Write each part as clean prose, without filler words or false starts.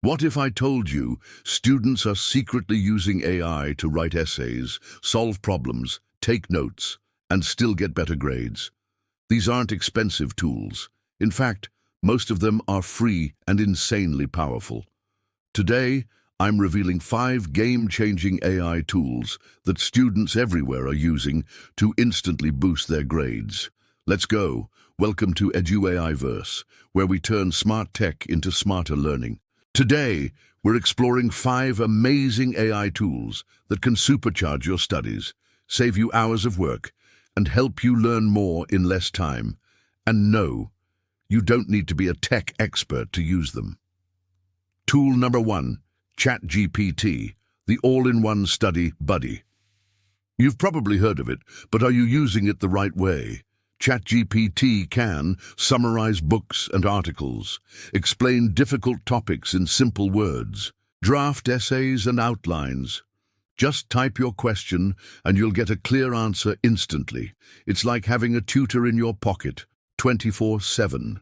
What if I told you students are secretly using AI to write essays, solve problems, take notes, and still get better grades? These aren't expensive tools. In fact, most of them are free and insanely powerful. Today, I'm revealing 5 game-changing AI tools that students everywhere are using to instantly boost their grades. Let's go. Welcome to EduAIverse, where we turn smart tech into smarter learning. Today, we're exploring 5 amazing AI tools that can supercharge your studies, save you hours of work, and help you learn more in less time. And no, you don't need to be a tech expert to use them. Tool number 1, ChatGPT, the all-in-one study buddy. You've probably heard of it, but are you using it the right way? ChatGPT can summarize books and articles, explain difficult topics in simple words, draft essays and outlines. Just type your question and you'll get a clear answer instantly. It's like having a tutor in your pocket, 24/7.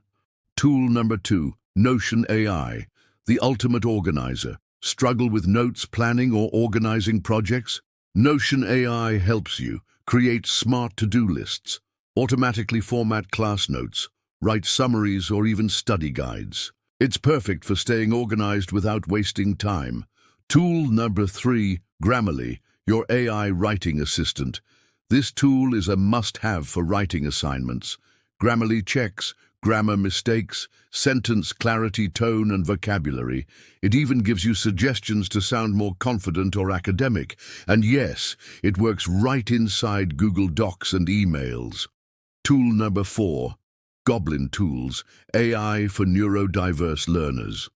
Tool number 2, Notion AI, the ultimate organizer. Struggle with notes, planning, or organizing projects? Notion AI helps you create smart to-do lists, automatically format class notes, write summaries, or even study guides. It's perfect for staying organized without wasting time. Tool number 3, Grammarly, your AI writing assistant. This tool is a must-have for writing assignments. Grammarly checks grammar mistakes, sentence clarity, tone, and vocabulary. It even gives you suggestions to sound more confident or academic. And yes, it works right inside Google Docs and emails. Tool number 4, Goblin Tools, AI for neurodiverse learners.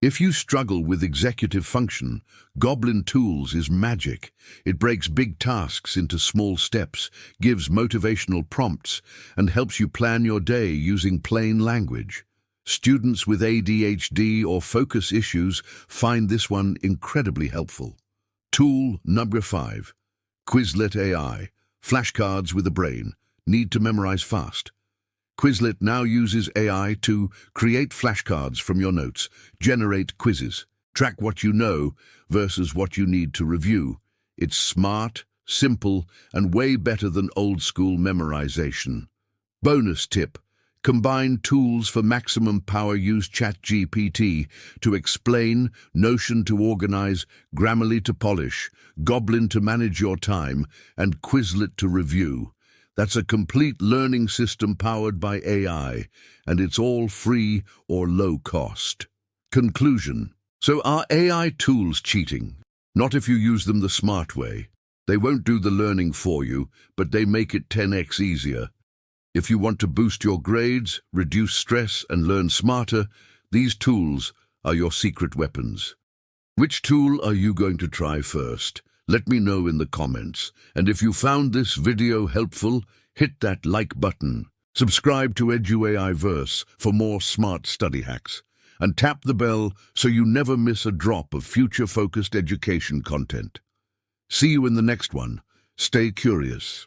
If you struggle with executive function, Goblin Tools is magic. It breaks big tasks into small steps, gives motivational prompts, and helps you plan your day using plain language. Students with ADHD or focus issues find this one incredibly helpful. Tool number 5, Quizlet AI, flashcards with a brain. Need to memorize fast? Quizlet now uses AI to create flashcards from your notes, generate quizzes, track what you know versus what you need to review. It's smart, simple, and way better than old-school memorization. Bonus tip: combine tools for maximum power. Use ChatGPT to explain, Notion to organize, Grammarly to polish, Goblin to manage your time, and Quizlet to review. That's a complete learning system powered by AI, and it's all free or low cost. Conclusion: so are AI tools cheating? Not if you use them the smart way. They won't do the learning for you, but they make it 10x easier. If you want to boost your grades, reduce stress, and learn smarter, these tools are your secret weapons. Which tool are you going to try first? Let me know in the comments. And if you found this video helpful, hit that like button. Subscribe to EduAIverse for more smart study hacks. And tap the bell so you never miss a drop of future-focused education content. See you in the next one. Stay curious.